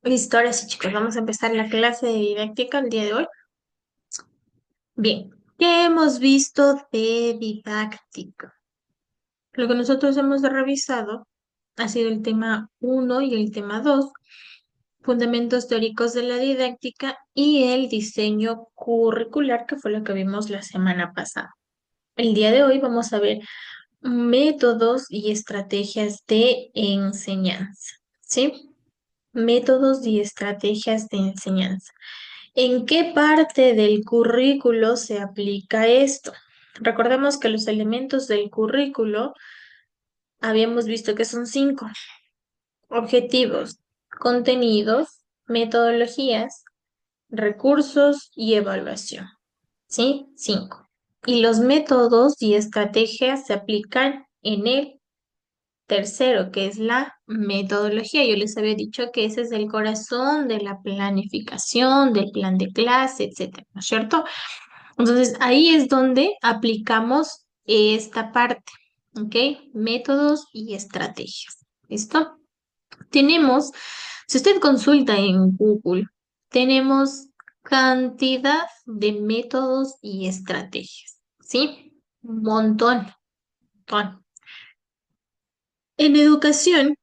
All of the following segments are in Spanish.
Listo, ahora sí, chicos, vamos a empezar la clase de didáctica el día de hoy. Bien, ¿qué hemos visto de didáctica? Lo que nosotros hemos revisado ha sido el tema uno y el tema 2, fundamentos teóricos de la didáctica y el diseño curricular, que fue lo que vimos la semana pasada. El día de hoy vamos a ver métodos y estrategias de enseñanza, ¿sí? Métodos y estrategias de enseñanza. ¿En qué parte del currículo se aplica esto? Recordemos que los elementos del currículo habíamos visto que son cinco: objetivos, contenidos, metodologías, recursos y evaluación. ¿Sí? Cinco. Y los métodos y estrategias se aplican en el tercero, que es la metodología. Yo les había dicho que ese es el corazón de la planificación, del plan de clase, etcétera, ¿no es cierto? Entonces, ahí es donde aplicamos esta parte, ¿ok? Métodos y estrategias. ¿Listo? Tenemos, si usted consulta en Google, tenemos cantidad de métodos y estrategias, ¿sí? Un montón, montón. En educación,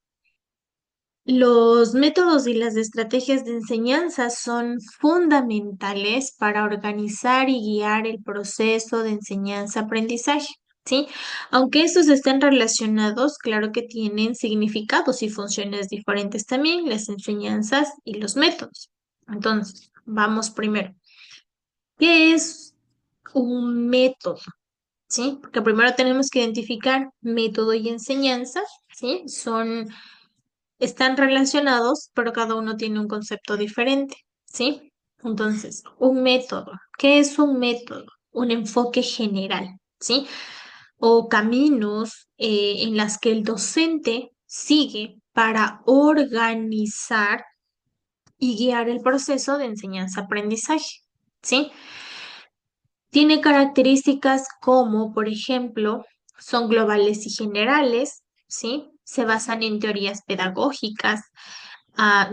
los métodos y las estrategias de enseñanza son fundamentales para organizar y guiar el proceso de enseñanza-aprendizaje, ¿sí? Aunque estos estén relacionados, claro que tienen significados y funciones diferentes también, las enseñanzas y los métodos. Entonces, vamos primero. ¿Qué es un método? ¿Sí? Porque primero tenemos que identificar método y enseñanza, ¿sí? Están relacionados, pero cada uno tiene un concepto diferente, ¿sí? Entonces, un método. ¿Qué es un método? Un enfoque general, ¿sí? O caminos en las que el docente sigue para organizar y guiar el proceso de enseñanza-aprendizaje, ¿sí? Tiene características como, por ejemplo, son globales y generales, ¿sí? Se basan en teorías pedagógicas,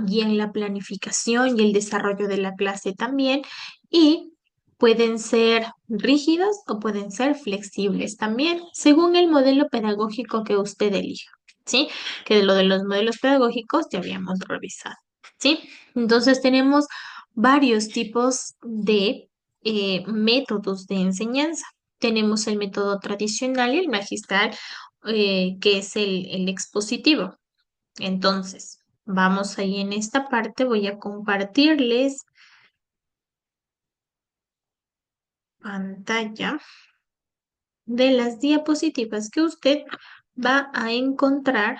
y en la planificación y el desarrollo de la clase también, y pueden ser rígidos o pueden ser flexibles también, según el modelo pedagógico que usted elija, ¿sí? Que lo de los modelos pedagógicos ya habíamos revisado, ¿sí? Entonces tenemos varios tipos de métodos de enseñanza. Tenemos el método tradicional y el magistral, que es el expositivo. Entonces, vamos ahí en esta parte, voy a compartirles pantalla de las diapositivas que usted va a encontrar.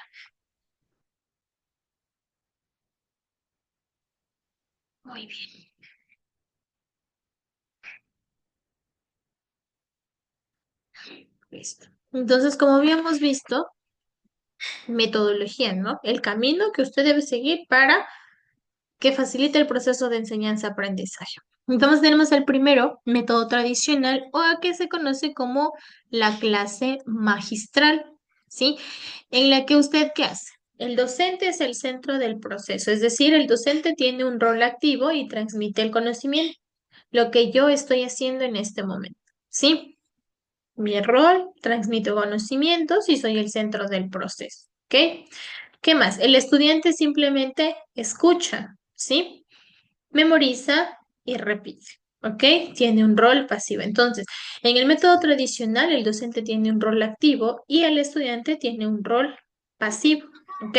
Muy bien, listo. Entonces, como habíamos visto, metodología, ¿no? El camino que usted debe seguir para que facilite el proceso de enseñanza-aprendizaje. Entonces tenemos el primero, método tradicional, o que se conoce como la clase magistral, ¿sí? En la que usted, ¿qué hace? El docente es el centro del proceso, es decir, el docente tiene un rol activo y transmite el conocimiento, lo que yo estoy haciendo en este momento, ¿sí? Mi rol, transmito conocimientos y soy el centro del proceso, ¿ok? ¿Qué más? El estudiante simplemente escucha, ¿sí? Memoriza y repite, ¿ok? Tiene un rol pasivo. Entonces, en el método tradicional, el docente tiene un rol activo y el estudiante tiene un rol pasivo, ¿ok?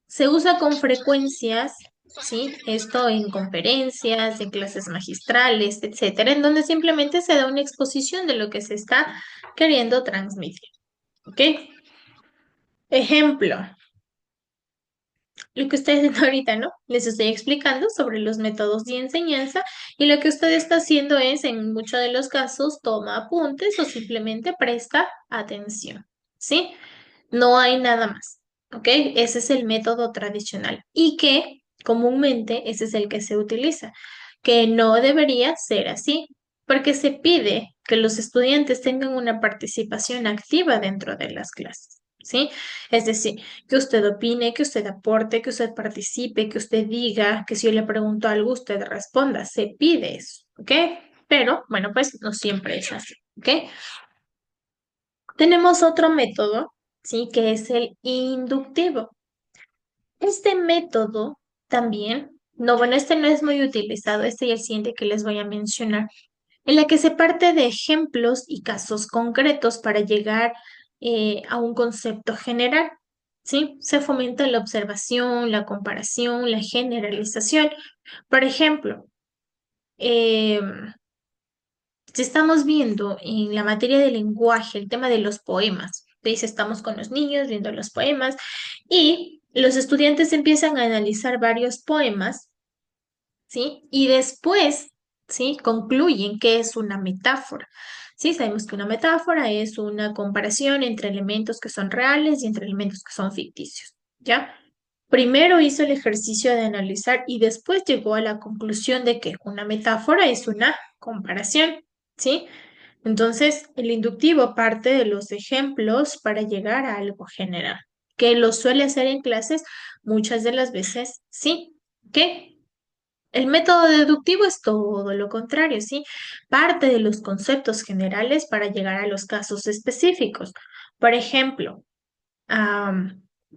Se usa con frecuencias, ¿sí? Esto en conferencias, en clases magistrales, etcétera, en donde simplemente se da una exposición de lo que se está queriendo transmitir, ¿ok? Ejemplo, lo que estoy haciendo ahorita, ¿no? Les estoy explicando sobre los métodos de enseñanza y lo que usted está haciendo es, en muchos de los casos, toma apuntes o simplemente presta atención, ¿sí? No hay nada más, ¿ok? Ese es el método tradicional y que comúnmente ese es el que se utiliza, que no debería ser así, porque se pide que los estudiantes tengan una participación activa dentro de las clases. ¿sí? Es decir, que usted opine, que usted aporte, que usted participe, que usted diga, que si yo le pregunto algo, usted responda. Se pide eso, ¿ok? Pero, bueno, pues no siempre es así, ¿ok? Tenemos otro método, ¿sí? Que es el inductivo. Este método también, no, bueno, este no es muy utilizado, este y el siguiente que les voy a mencionar, en la que se parte de ejemplos y casos concretos para llegar a un concepto general. ¿Sí? Se fomenta la observación, la comparación, la generalización. Por ejemplo, si estamos viendo en la materia de lenguaje el tema de los poemas, dice, estamos con los niños viendo los poemas y los estudiantes empiezan a analizar varios poemas, ¿sí? Y después, ¿sí? Concluyen que es una metáfora. Sí, sabemos que una metáfora es una comparación entre elementos que son reales y entre elementos que son ficticios, ¿ya? Primero hizo el ejercicio de analizar y después llegó a la conclusión de que una metáfora es una comparación, ¿sí? Entonces, el inductivo parte de los ejemplos para llegar a algo general, que lo suele hacer en clases muchas de las veces, sí. ¿Qué? El método deductivo es todo lo contrario, ¿sí? Parte de los conceptos generales para llegar a los casos específicos. Por ejemplo,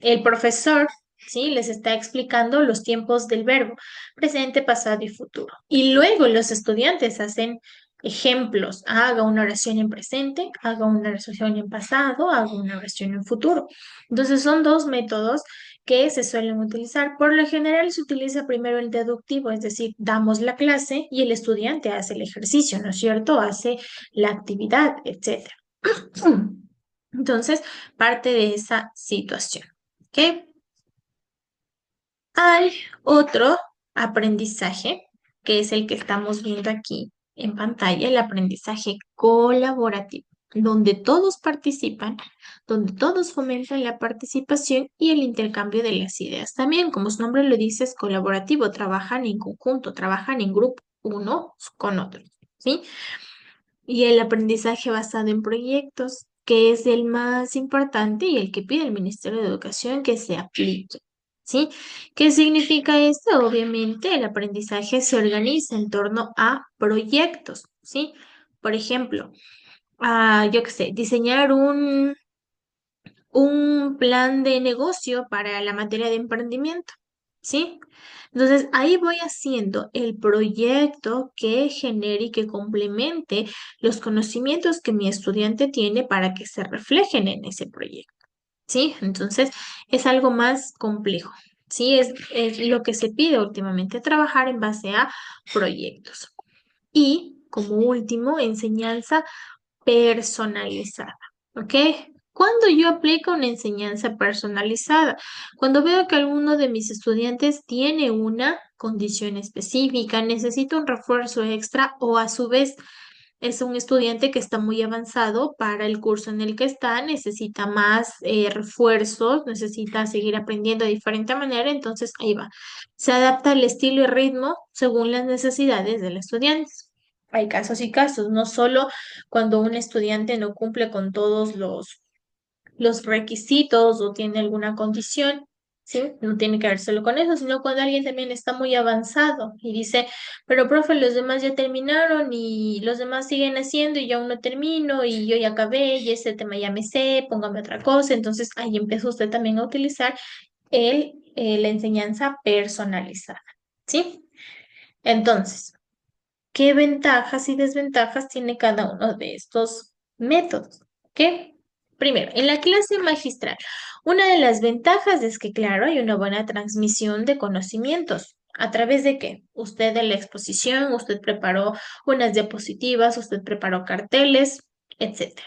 el profesor, ¿sí? Les está explicando los tiempos del verbo, presente, pasado y futuro. Y luego los estudiantes hacen ejemplos. Haga una oración en presente, haga una oración en pasado, haga una oración en futuro. Entonces son dos métodos que se suelen utilizar. Por lo general se utiliza primero el deductivo, es decir, damos la clase y el estudiante hace el ejercicio, ¿no es cierto? Hace la actividad, etcétera. Entonces, parte de esa situación. ¿Ok? Hay otro aprendizaje, que es el que estamos viendo aquí en pantalla, el aprendizaje colaborativo, donde todos participan, donde todos fomentan la participación y el intercambio de las ideas. También, como su nombre lo dice, es colaborativo, trabajan en conjunto, trabajan en grupo, unos con otros, ¿sí? Y el aprendizaje basado en proyectos, que es el más importante y el que pide el Ministerio de Educación que se aplique. ¿Sí? ¿Qué significa esto? Obviamente el aprendizaje se organiza en torno a proyectos, ¿sí? Por ejemplo, yo qué sé, diseñar un plan de negocio para la materia de emprendimiento, ¿sí? Entonces, ahí voy haciendo el proyecto que genere y que complemente los conocimientos que mi estudiante tiene para que se reflejen en ese proyecto, ¿sí? Entonces, es algo más complejo, ¿sí? Es lo que se pide últimamente, trabajar en base a proyectos. Y, como último, enseñanza personalizada, ¿ok? Cuando yo aplico una enseñanza personalizada, cuando veo que alguno de mis estudiantes tiene una condición específica, necesita un refuerzo extra o a su vez es un estudiante que está muy avanzado para el curso en el que está, necesita más refuerzos, necesita seguir aprendiendo de diferente manera, entonces ahí va. Se adapta el estilo y ritmo según las necesidades del estudiante. Hay casos y casos, no solo cuando un estudiante no cumple con todos los requisitos o tiene alguna condición, ¿sí? No tiene que ver solo con eso, sino cuando alguien también está muy avanzado y dice, pero profe, los demás ya terminaron y los demás siguen haciendo y yo aún no termino y yo ya acabé y ese tema ya me sé, póngame otra cosa. Entonces ahí empieza usted también a utilizar la enseñanza personalizada, ¿sí? Entonces, ¿qué ventajas y desventajas tiene cada uno de estos métodos? ¿Qué? Primero, en la clase magistral, una de las ventajas es que, claro, hay una buena transmisión de conocimientos. ¿A través de qué? Usted en la exposición, usted preparó unas diapositivas, usted preparó carteles, etcétera.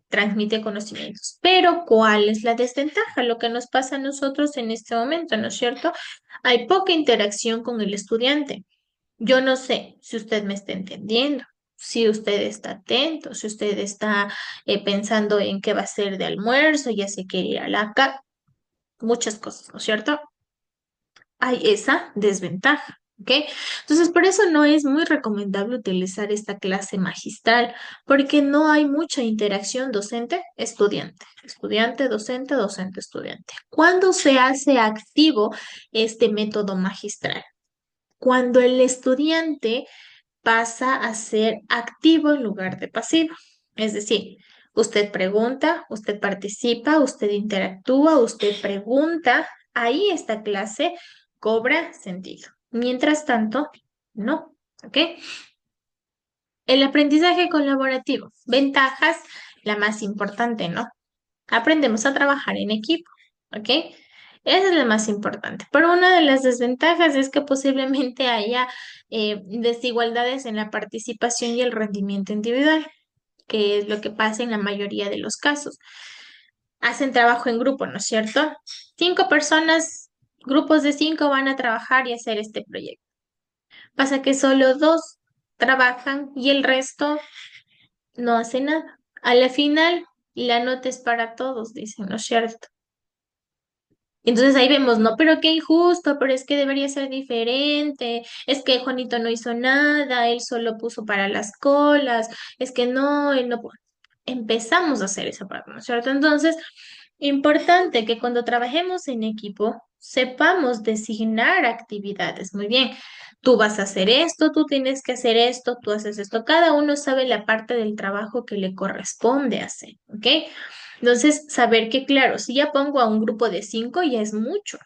Transmite conocimientos. Pero, ¿cuál es la desventaja? Lo que nos pasa a nosotros en este momento, ¿no es cierto? Hay poca interacción con el estudiante. Yo no sé si usted me está entendiendo, si usted está atento, si usted está pensando en qué va a ser de almuerzo, ya se quiere ir a la casa, muchas cosas, ¿no es cierto? Hay esa desventaja. ¿Ok? Entonces, por eso no es muy recomendable utilizar esta clase magistral, porque no hay mucha interacción docente-estudiante, estudiante-docente, docente-estudiante. ¿Cuándo se hace activo este método magistral? Cuando el estudiante pasa a ser activo en lugar de pasivo. Es decir, usted pregunta, usted participa, usted interactúa, usted pregunta. Ahí esta clase cobra sentido. Mientras tanto, no. ¿Ok? El aprendizaje colaborativo. Ventajas, la más importante, ¿no? Aprendemos a trabajar en equipo. ¿Ok? Esa es la más importante. Pero una de las desventajas es que posiblemente haya desigualdades en la participación y el rendimiento individual, que es lo que pasa en la mayoría de los casos. Hacen trabajo en grupo, ¿no es cierto? 5 personas, grupos de 5 van a trabajar y hacer este proyecto. Pasa que solo 2 trabajan y el resto no hace nada. A la final, la nota es para todos, dicen, ¿no es cierto? Entonces ahí vemos, no, pero qué injusto, pero es que debería ser diferente, es que Juanito no hizo nada, él solo puso para las colas, es que no, él no... Empezamos a hacer esa parte, ¿no es cierto? Entonces, importante que cuando trabajemos en equipo sepamos designar actividades. Muy bien, tú vas a hacer esto, tú tienes que hacer esto, tú haces esto. Cada uno sabe la parte del trabajo que le corresponde hacer, ¿ok? Entonces, saber que, claro, si ya pongo a un grupo de 5, ya es mucho.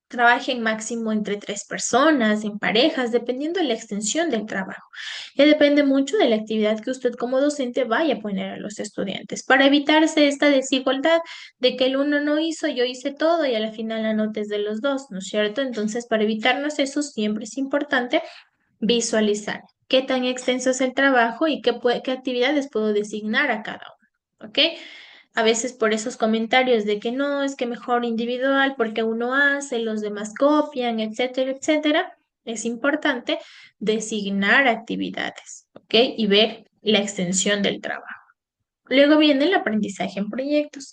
Trabajen máximo entre 3 personas, en parejas, dependiendo de la extensión del trabajo. Ya depende mucho de la actividad que usted como docente vaya a poner a los estudiantes para evitarse esta desigualdad de que el uno no hizo, yo hice todo y a la final la nota es de los dos, ¿no es cierto? Entonces, para evitarnos eso, siempre es importante visualizar qué tan extenso es el trabajo y qué actividades puedo designar a cada uno. ¿Ok? A veces por esos comentarios de que no, es que mejor individual porque uno hace, los demás copian, etcétera, etcétera, es importante designar actividades, ¿ok? Y ver la extensión del trabajo. Luego viene el aprendizaje en proyectos.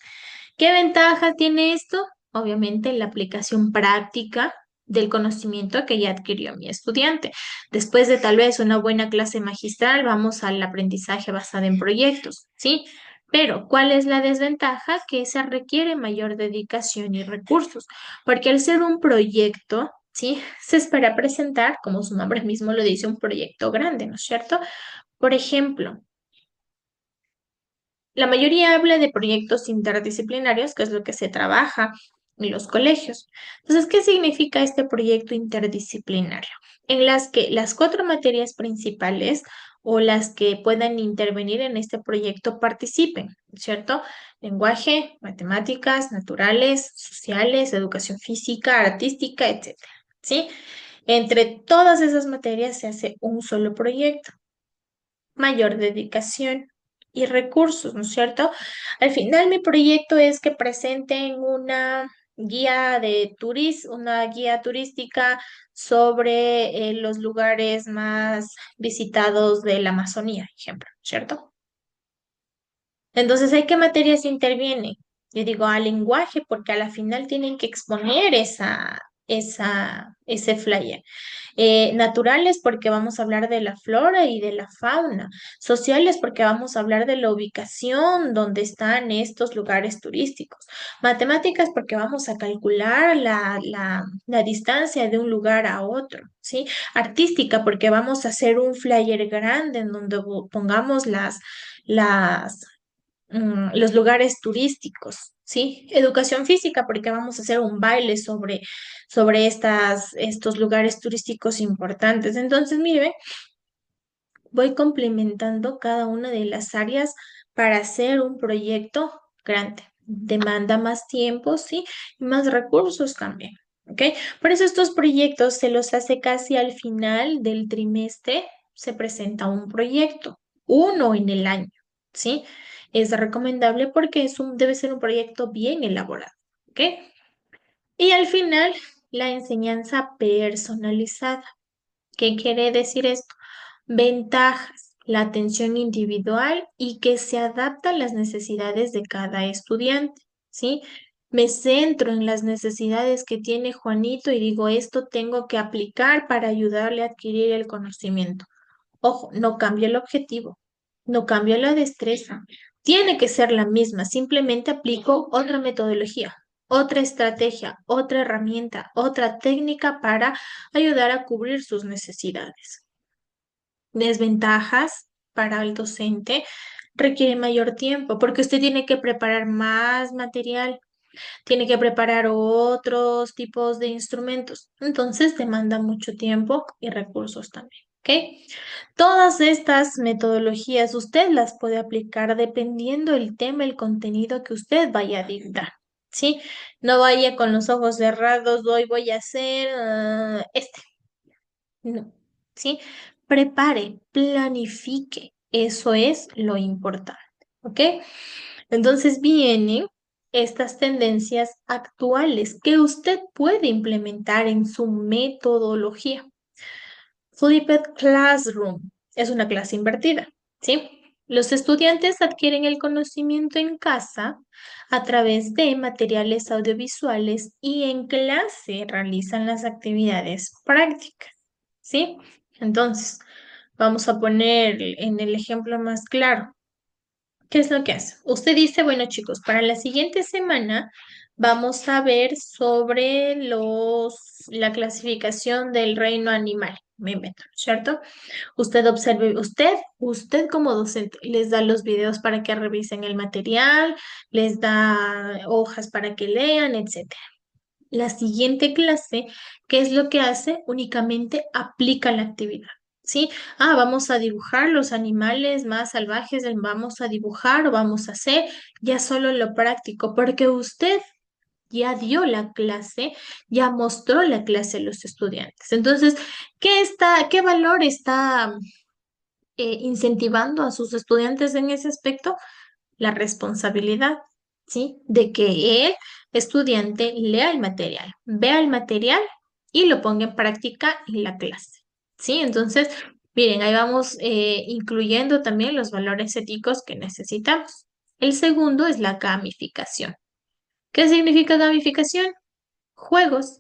¿Qué ventaja tiene esto? Obviamente la aplicación práctica del conocimiento que ya adquirió mi estudiante. Después de tal vez una buena clase magistral, vamos al aprendizaje basado en proyectos, ¿sí? Pero, ¿cuál es la desventaja? Que se requiere mayor dedicación y recursos, porque al ser un proyecto, ¿sí? Se espera presentar, como su nombre mismo lo dice, un proyecto grande, ¿no es cierto? Por ejemplo, la mayoría habla de proyectos interdisciplinarios, que es lo que se trabaja en los colegios. Entonces, ¿qué significa este proyecto interdisciplinario? En las que las 4 materias principales o las que puedan intervenir en este proyecto participen, ¿cierto? Lenguaje, matemáticas, naturales, sociales, educación física, artística, etcétera. ¿Sí? Entre todas esas materias se hace un solo proyecto, mayor dedicación y recursos, ¿no es cierto? Al final mi proyecto es que presenten una guía turística sobre los lugares más visitados de la Amazonía, ejemplo, ¿cierto? Entonces, ¿hay qué materias intervienen? Yo digo a lenguaje, porque a la final tienen que exponer ese flyer. Naturales porque vamos a hablar de la flora y de la fauna, sociales porque vamos a hablar de la ubicación donde están estos lugares turísticos, matemáticas porque vamos a calcular la distancia de un lugar a otro, ¿sí? Artística porque vamos a hacer un flyer grande en donde pongamos las los lugares turísticos, ¿sí? Educación física, porque vamos a hacer un baile sobre estos lugares turísticos importantes. Entonces, mire, voy complementando cada una de las áreas para hacer un proyecto grande. Demanda más tiempo, ¿sí? Y más recursos también. ¿Ok? Por eso estos proyectos se los hace casi al final del trimestre, se presenta un proyecto, uno en el año, ¿sí? Es recomendable porque debe ser un proyecto bien elaborado, ¿ok? Y al final, la enseñanza personalizada. ¿Qué quiere decir esto? Ventajas, la atención individual y que se adapta a las necesidades de cada estudiante, ¿sí? Me centro en las necesidades que tiene Juanito y digo, esto tengo que aplicar para ayudarle a adquirir el conocimiento. Ojo, no cambia el objetivo, no cambia la destreza. Tiene que ser la misma, simplemente aplico otra metodología, otra estrategia, otra herramienta, otra técnica para ayudar a cubrir sus necesidades. Desventajas para el docente requiere mayor tiempo porque usted tiene que preparar más material, tiene que preparar otros tipos de instrumentos. Entonces demanda mucho tiempo y recursos también. ¿Ok? Todas estas metodologías usted las puede aplicar dependiendo el tema, el contenido que usted vaya a dictar. ¿Sí? No vaya con los ojos cerrados, hoy voy a hacer este. No. ¿Sí? Prepare, planifique. Eso es lo importante. ¿Ok? Entonces vienen estas tendencias actuales que usted puede implementar en su metodología. Flipped Classroom es una clase invertida, ¿sí? Los estudiantes adquieren el conocimiento en casa a través de materiales audiovisuales y en clase realizan las actividades prácticas, ¿sí? Entonces, vamos a poner en el ejemplo más claro. ¿Qué es lo que hace? Usted dice, bueno chicos, para la siguiente semana vamos a ver sobre la clasificación del reino animal, me invento, ¿cierto? Usted observe, usted como docente les da los videos para que revisen el material, les da hojas para que lean, etcétera. La siguiente clase, ¿qué es lo que hace? Únicamente aplica la actividad. ¿Sí? Ah, vamos a dibujar los animales más salvajes, vamos a dibujar o vamos a hacer ya solo lo práctico, porque usted ya dio la clase, ya mostró la clase a los estudiantes. Entonces, qué valor está incentivando a sus estudiantes en ese aspecto? La responsabilidad, ¿sí? De que el estudiante lea el material, vea el material y lo ponga en práctica en la clase, ¿sí? Entonces, miren, ahí vamos incluyendo también los valores éticos que necesitamos. El segundo es la gamificación. ¿Qué significa gamificación? Juegos.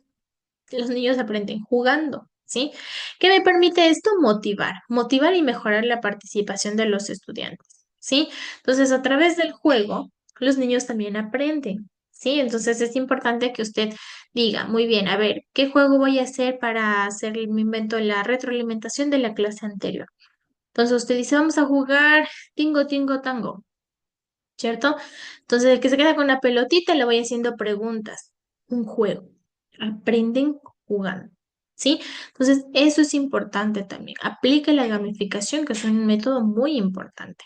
Los niños aprenden jugando, ¿sí? ¿Qué me permite esto? Motivar y mejorar la participación de los estudiantes, ¿sí? Entonces, a través del juego, los niños también aprenden, ¿sí? Entonces, es importante que usted diga, muy bien, a ver, ¿qué juego voy a hacer para hacer, me invento la retroalimentación de la clase anterior? Entonces, usted dice, vamos a jugar tingo, tingo, tango. ¿Cierto? Entonces, el que se queda con la pelotita le voy haciendo preguntas. Un juego. Aprenden jugando. ¿Sí? Entonces, eso es importante también. Aplique la gamificación, que es un método muy importante.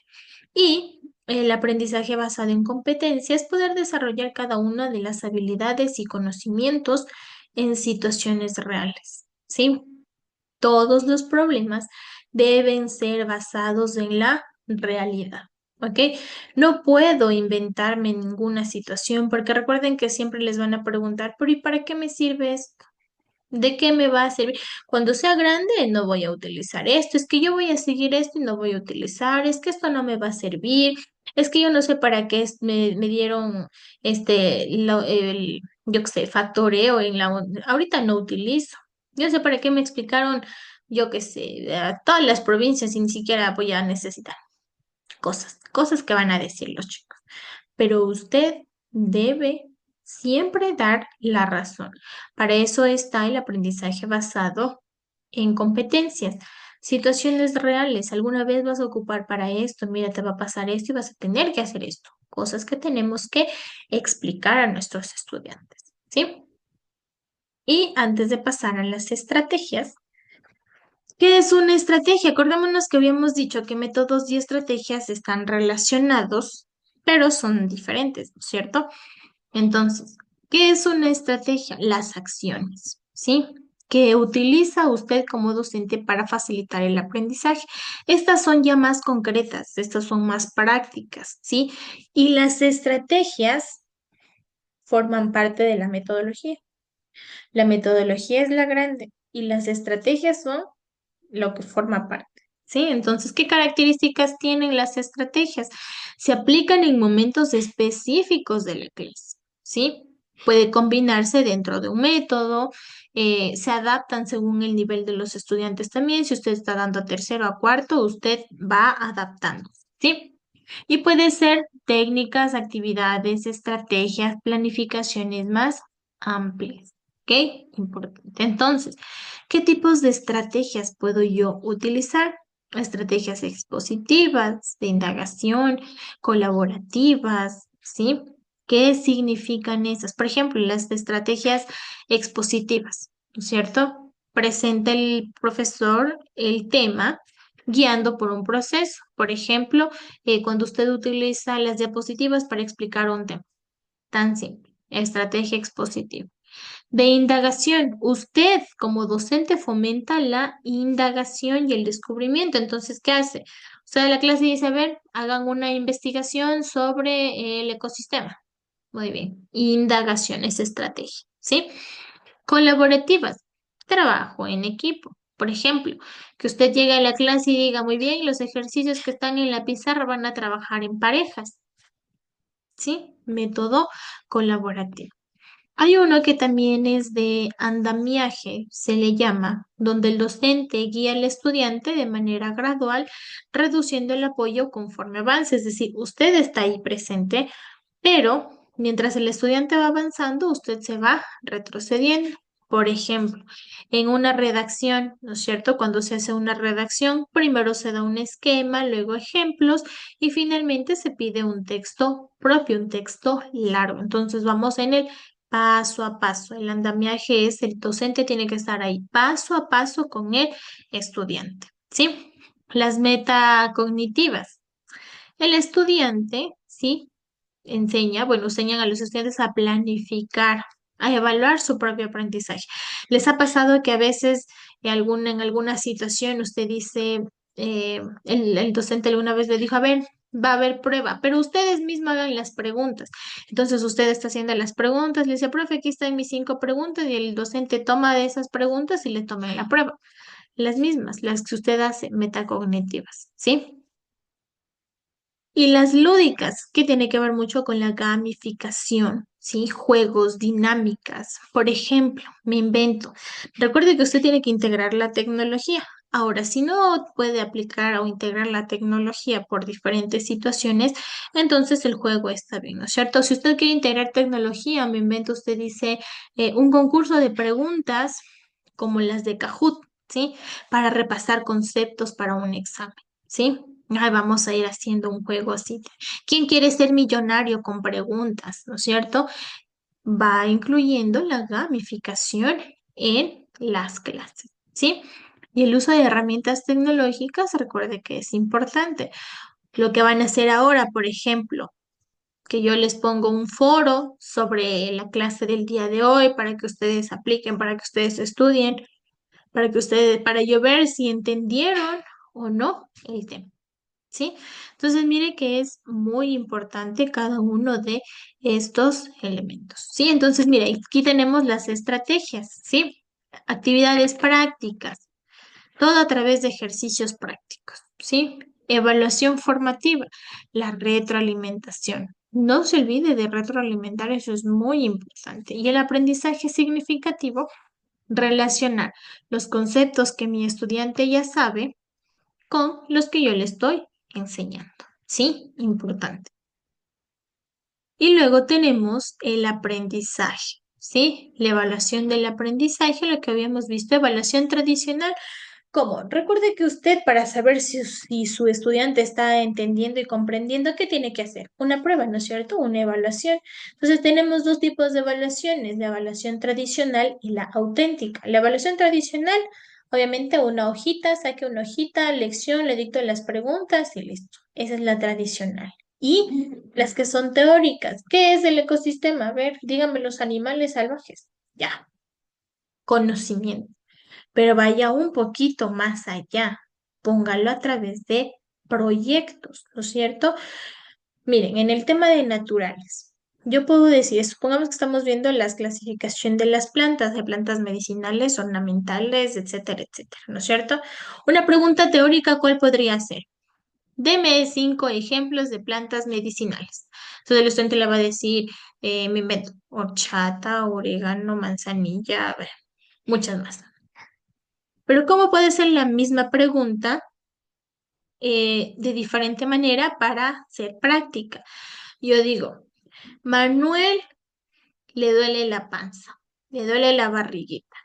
Y el aprendizaje basado en competencias, poder desarrollar cada una de las habilidades y conocimientos en situaciones reales. ¿Sí? Todos los problemas deben ser basados en la realidad. ¿Ok? No puedo inventarme ninguna situación porque recuerden que siempre les van a preguntar, pero ¿y para qué me sirve esto? ¿De qué me va a servir? Cuando sea grande no voy a utilizar esto, es que yo voy a seguir esto y no voy a utilizar, es que esto no me va a servir, es que yo no sé para qué me dieron yo qué sé, factoreo ahorita no utilizo. Yo no sé para qué me explicaron, yo qué sé, a todas las provincias y ni siquiera voy a necesitar cosas que van a decir los chicos, pero usted debe siempre dar la razón. Para eso está el aprendizaje basado en competencias, situaciones reales. Alguna vez vas a ocupar para esto, mira, te va a pasar esto y vas a tener que hacer esto. Cosas que tenemos que explicar a nuestros estudiantes, ¿sí? Y antes de pasar a las estrategias, ¿qué es una estrategia? Acordémonos que habíamos dicho que métodos y estrategias están relacionados, pero son diferentes, ¿no es cierto? Entonces, ¿qué es una estrategia? Las acciones, ¿sí? Que utiliza usted como docente para facilitar el aprendizaje. Estas son ya más concretas, estas son más prácticas, ¿sí? Y las estrategias forman parte de la metodología. La metodología es la grande y las estrategias son lo que forma parte. ¿Sí? Entonces, ¿qué características tienen las estrategias? Se aplican en momentos específicos de la clase, ¿sí? Puede combinarse dentro de un método, se adaptan según el nivel de los estudiantes también. Si usted está dando a tercero, a cuarto, usted va adaptando, ¿sí? Y puede ser técnicas, actividades, estrategias, planificaciones más amplias, ¿ok? Importante. Entonces, ¿qué tipos de estrategias puedo yo utilizar? Estrategias expositivas, de indagación, colaborativas, ¿sí? ¿Qué significan esas? Por ejemplo, las estrategias expositivas, ¿no es cierto? Presenta el profesor el tema guiando por un proceso. Por ejemplo, cuando usted utiliza las diapositivas para explicar un tema, tan simple, estrategia expositiva. De indagación, usted como docente fomenta la indagación y el descubrimiento. Entonces, ¿qué hace? Usted en la clase dice, a ver, hagan una investigación sobre el ecosistema. Muy bien. Indagación es estrategia, ¿sí? Colaborativas, trabajo en equipo. Por ejemplo, que usted llegue a la clase y diga, muy bien, los ejercicios que están en la pizarra van a trabajar en parejas, ¿sí? Método colaborativo. Hay uno que también es de andamiaje, se le llama, donde el docente guía al estudiante de manera gradual, reduciendo el apoyo conforme avance. Es decir, usted está ahí presente, pero mientras el estudiante va avanzando, usted se va retrocediendo. Por ejemplo, en una redacción, ¿no es cierto? Cuando se hace una redacción, primero se da un esquema, luego ejemplos y finalmente se pide un texto propio, un texto largo. Entonces vamos en el paso a paso. El andamiaje es el docente tiene que estar ahí paso a paso con el estudiante, ¿sí? Las metacognitivas. El estudiante, ¿sí? Enseñan a los estudiantes a planificar, a evaluar su propio aprendizaje. ¿Les ha pasado que a veces en alguna situación usted dice, el docente alguna vez le dijo, a ver, va a haber prueba, pero ustedes mismos hagan las preguntas? Entonces usted está haciendo las preguntas, le dice, profe, aquí están mis 5 preguntas y el docente toma de esas preguntas y le toma la prueba. Las mismas, las que usted hace, metacognitivas, ¿sí? Y las lúdicas, que tiene que ver mucho con la gamificación, ¿sí? Juegos, dinámicas. Por ejemplo, me invento. Recuerde que usted tiene que integrar la tecnología. Ahora, si no puede aplicar o integrar la tecnología por diferentes situaciones, entonces el juego está bien, ¿no es cierto? Si usted quiere integrar tecnología, me invento, usted dice un concurso de preguntas como las de Kahoot, ¿sí? Para repasar conceptos para un examen, ¿sí? Ay, vamos a ir haciendo un juego así. ¿Quién quiere ser millonario con preguntas, no es cierto? Va incluyendo la gamificación en las clases, ¿sí? Y el uso de herramientas tecnológicas, recuerde que es importante. Lo que van a hacer ahora, por ejemplo, que yo les pongo un foro sobre la clase del día de hoy para que ustedes apliquen, para que ustedes estudien, para yo ver si entendieron o no el tema. ¿Sí? Entonces, mire que es muy importante cada uno de estos elementos, ¿sí? Entonces, mire, aquí tenemos las estrategias, ¿sí? Actividades prácticas, todo a través de ejercicios prácticos, ¿sí? Evaluación formativa, la retroalimentación. No se olvide de retroalimentar, eso es muy importante. Y el aprendizaje significativo, relacionar los conceptos que mi estudiante ya sabe con los que yo le estoy enseñando. ¿Sí? Importante. Y luego tenemos el aprendizaje. ¿Sí? La evaluación del aprendizaje, lo que habíamos visto, evaluación tradicional. ¿Cómo? Recuerde que usted para saber si su estudiante está entendiendo y comprendiendo, ¿qué tiene que hacer? Una prueba, ¿no es cierto? Una evaluación. Entonces tenemos dos tipos de evaluaciones, la evaluación tradicional y la auténtica. La evaluación tradicional, obviamente una hojita, saque una hojita, lección, le dicto las preguntas y listo. Esa es la tradicional. Y las que son teóricas, ¿qué es el ecosistema? A ver, díganme los animales salvajes. Ya, conocimiento, pero vaya un poquito más allá. Póngalo a través de proyectos, ¿no es cierto? Miren, en el tema de naturales, yo puedo decir, supongamos que estamos viendo la clasificación de plantas medicinales, ornamentales, etcétera, etcétera, ¿no es cierto? Una pregunta teórica, ¿cuál podría ser? Deme 5 ejemplos de plantas medicinales. Entonces el estudiante le va a decir, me invento, horchata, orégano, manzanilla, a ver, muchas más. Pero ¿cómo puede ser la misma pregunta de diferente manera para ser práctica? Yo digo, Manuel le duele la panza, le duele la barriguita,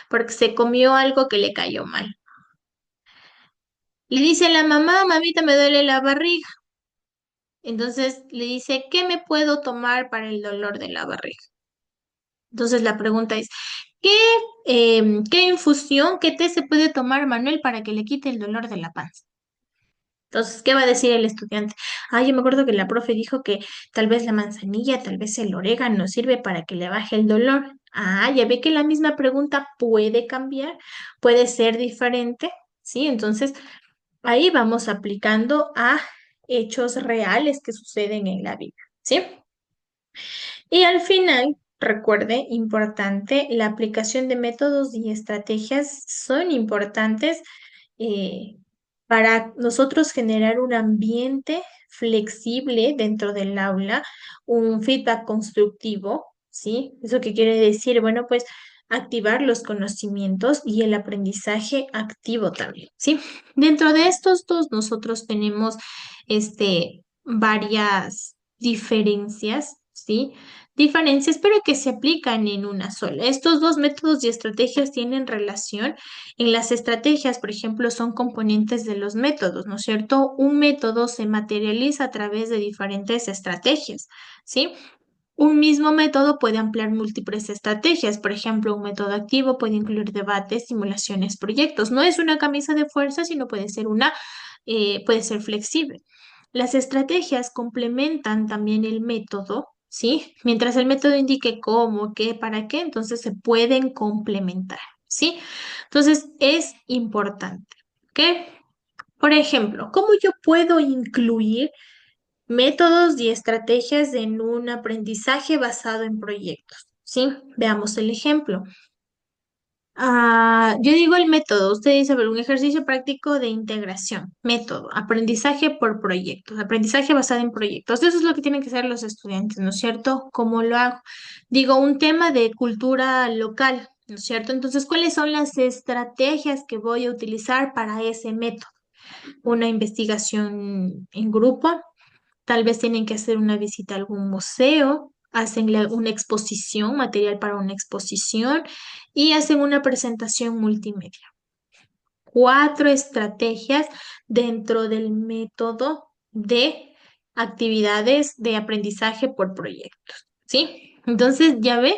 porque se comió algo que le cayó mal. Le dice a la mamá, mamita, me duele la barriga. Entonces le dice, ¿qué me puedo tomar para el dolor de la barriga? Entonces la pregunta es, ¿qué, qué infusión, qué té se puede tomar Manuel para que le quite el dolor de la panza? Entonces, ¿qué va a decir el estudiante? Ah, yo me acuerdo que la profe dijo que tal vez la manzanilla, tal vez el orégano sirve para que le baje el dolor. Ah, ya ve que la misma pregunta puede cambiar, puede ser diferente, ¿sí? Entonces, ahí vamos aplicando a hechos reales que suceden en la vida, ¿sí? Y al final, recuerde, importante, la aplicación de métodos y estrategias son importantes eh, para nosotros generar un ambiente flexible dentro del aula, un feedback constructivo, ¿sí? ¿Eso qué quiere decir? Bueno, pues activar los conocimientos y el aprendizaje activo también, ¿sí? Dentro de estos dos, nosotros tenemos varias diferencias, ¿sí? Diferencias, pero que se aplican en una sola. Estos dos métodos y estrategias tienen relación. En las estrategias, por ejemplo, son componentes de los métodos, ¿no es cierto? Un método se materializa a través de diferentes estrategias, ¿sí? Un mismo método puede ampliar múltiples estrategias. Por ejemplo, un método activo puede incluir debates, simulaciones, proyectos. No es una camisa de fuerza, sino puede ser flexible. Las estrategias complementan también el método, ¿sí? Mientras el método indique cómo, qué, para qué, entonces se pueden complementar, ¿sí? Entonces es importante, ¿ok? Por ejemplo, ¿cómo yo puedo incluir métodos y estrategias en un aprendizaje basado en proyectos? ¿Sí? Veamos el ejemplo. Yo digo el método, usted dice, a ver, un ejercicio práctico de integración, método, aprendizaje por proyectos, aprendizaje basado en proyectos. Eso es lo que tienen que hacer los estudiantes, ¿no es cierto? ¿Cómo lo hago? Digo, un tema de cultura local, ¿no es cierto? Entonces, ¿cuáles son las estrategias que voy a utilizar para ese método? Una investigación en grupo, tal vez tienen que hacer una visita a algún museo, hacen una exposición, material para una exposición y hacen una presentación multimedia. 4 estrategias dentro del método de actividades de aprendizaje por proyectos, ¿sí? Entonces, ya ve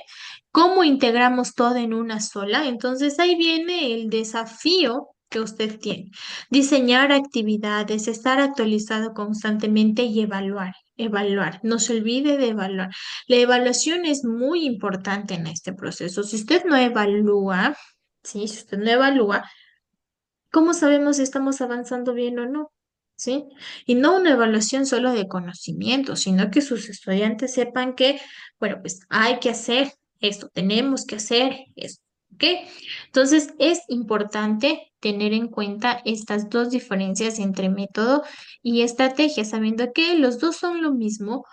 cómo integramos todo en una sola. Entonces, ahí viene el desafío que usted tiene. Diseñar actividades, estar actualizado constantemente y evaluar, evaluar. No se olvide de evaluar. La evaluación es muy importante en este proceso. Si usted no evalúa, ¿sí? Si usted no evalúa, ¿cómo sabemos si estamos avanzando bien o no? ¿Sí? Y no una evaluación solo de conocimiento, sino que sus estudiantes sepan que, bueno, pues hay que hacer esto, tenemos que hacer esto, ¿ok? Entonces es importante tener en cuenta estas dos diferencias entre método y estrategia, sabiendo que los dos son lo mismo,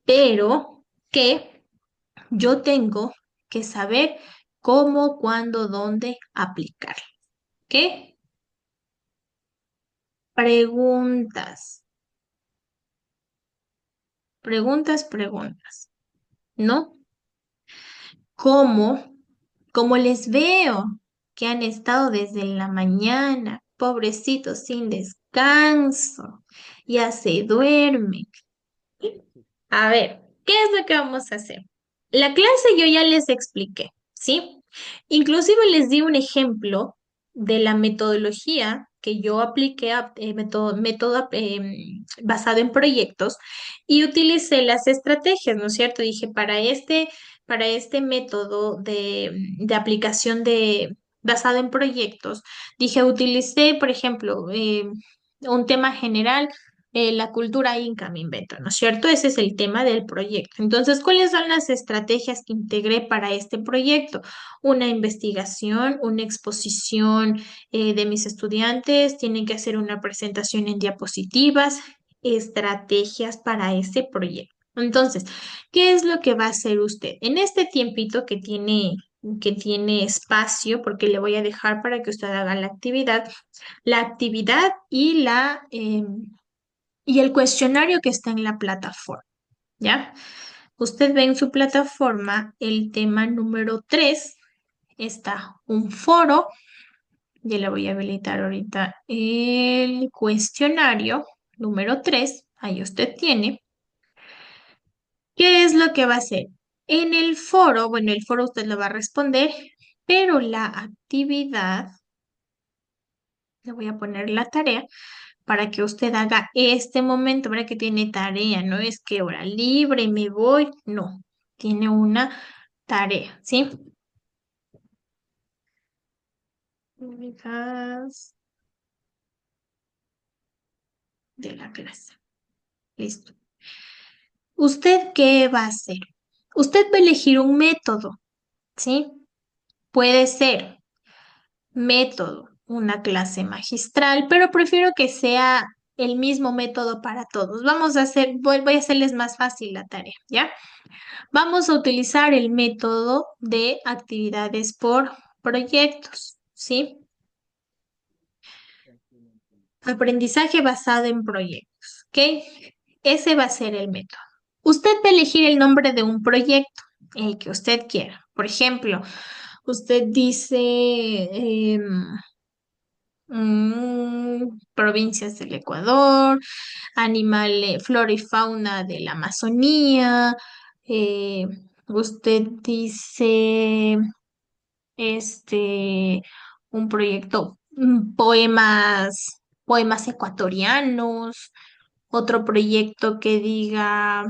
pero que yo tengo que saber cómo, cuándo, dónde aplicar, ¿ok? Preguntas, preguntas, ¿no? ¿Cómo? ¿Cómo les veo? Que han estado desde la mañana, pobrecitos, sin descanso, ya se duermen. A ver, ¿qué es lo que vamos a hacer? La clase yo ya les expliqué, ¿sí? Inclusive les di un ejemplo de la metodología que yo apliqué, basado en proyectos, y utilicé las estrategias, ¿no es cierto? Dije, para este método de aplicación basado en proyectos, dije, utilicé, por ejemplo, un tema general, la cultura inca, me invento, ¿no es cierto? Ese es el tema del proyecto. Entonces, ¿cuáles son las estrategias que integré para este proyecto? Una investigación, una exposición de mis estudiantes, tienen que hacer una presentación en diapositivas, estrategias para ese proyecto. Entonces, ¿qué es lo que va a hacer usted? En este tiempito que tiene espacio, porque le voy a dejar para que usted haga la actividad y y el cuestionario que está en la plataforma, ¿ya? Usted ve en su plataforma el tema número 3, está un foro, ya le voy a habilitar ahorita el cuestionario número 3, ahí usted tiene. ¿Qué es lo que va a hacer? En el foro, bueno, el foro usted lo va a responder, pero la actividad, le voy a poner la tarea para que usted haga este momento, para que tiene tarea, no es que hora libre, me voy, no, tiene una tarea, ¿sí? Únicas de la clase. Listo. ¿Usted qué va a hacer? Usted va a elegir un método, ¿sí? Puede ser método, una clase magistral, pero prefiero que sea el mismo método para todos. Voy a hacerles más fácil la tarea, ¿ya? Vamos a utilizar el método de actividades por proyectos, ¿sí? Aprendizaje basado en proyectos, ¿ok? Ese va a ser el método. Usted va a elegir el nombre de un proyecto, el que usted quiera. Por ejemplo, usted dice provincias del Ecuador, flora y fauna de la Amazonía. eh, Usted dice este un proyecto, poemas ecuatorianos, otro proyecto que diga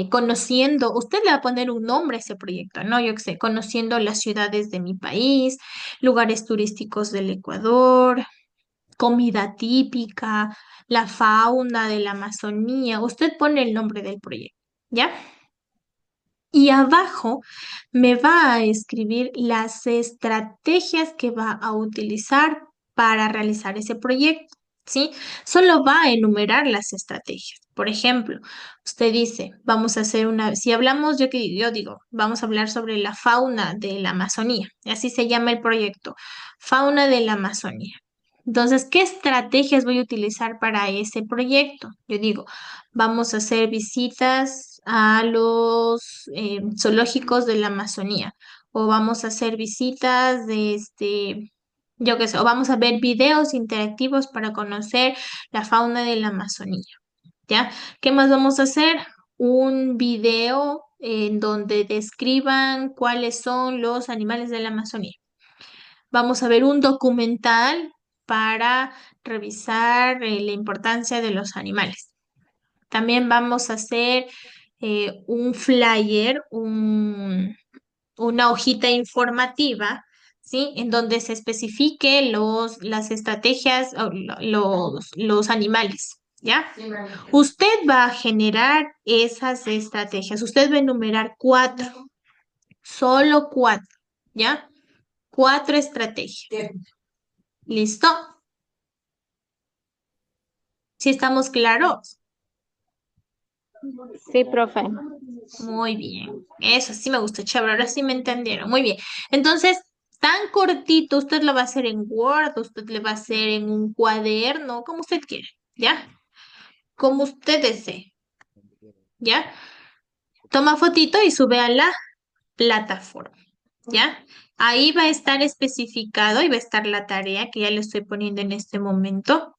conociendo, usted le va a poner un nombre a ese proyecto, ¿no? Yo qué sé, conociendo las ciudades de mi país, lugares turísticos del Ecuador, comida típica, la fauna de la Amazonía. Usted pone el nombre del proyecto, ¿ya? Y abajo me va a escribir las estrategias que va a utilizar para realizar ese proyecto, ¿sí? Solo va a enumerar las estrategias. Por ejemplo, usted dice, vamos a hacer si hablamos, yo digo, vamos a hablar sobre la fauna de la Amazonía, y así se llama el proyecto, fauna de la Amazonía. Entonces, ¿qué estrategias voy a utilizar para ese proyecto? Yo digo, vamos a hacer visitas a los zoológicos de la Amazonía o vamos a hacer visitas yo qué sé, o vamos a ver videos interactivos para conocer la fauna de la Amazonía, ¿ya? ¿Qué más vamos a hacer? Un video en donde describan cuáles son los animales de la Amazonía. Vamos a ver un documental para revisar la importancia de los animales. También vamos a hacer un flyer, una hojita informativa, ¿sí? En donde se especifique las estrategias, o los animales, ¿ya? Usted va a generar esas estrategias. Usted va a enumerar 4, solo 4, ¿ya? 4 estrategias. ¿Listo? ¿Sí estamos claros? Sí, profe. Muy bien, eso sí me gusta, chévere, ahora sí me entendieron. Muy bien, entonces, tan cortito, usted lo va a hacer en Word, usted le va a hacer en un cuaderno, como usted quiere, ¿ya? Como usted desee, ¿ya? Toma fotito y sube a la plataforma, ¿ya? Ahí va a estar especificado y va a estar la tarea que ya le estoy poniendo en este momento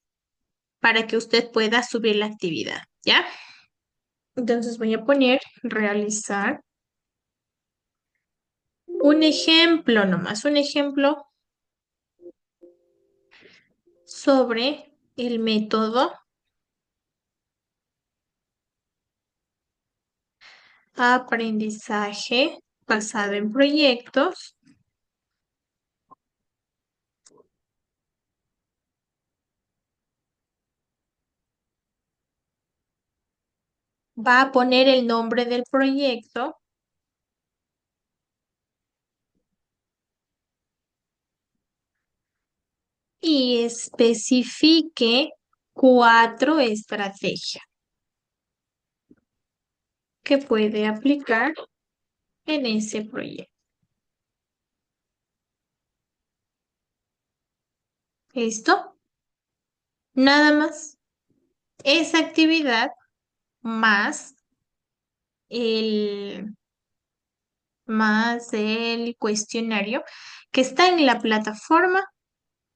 para que usted pueda subir la actividad, ¿ya? Entonces voy a poner realizar un ejemplo nomás, un ejemplo sobre el método aprendizaje basado en proyectos. Va a poner el nombre del proyecto y especifique 4 estrategias. que puede aplicar en ese proyecto. ¿Listo? Nada más. Esa actividad más el, más el cuestionario que está en la plataforma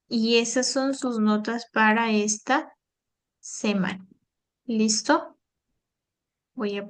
y esas son sus notas para esta semana. ¿Listo? Voy a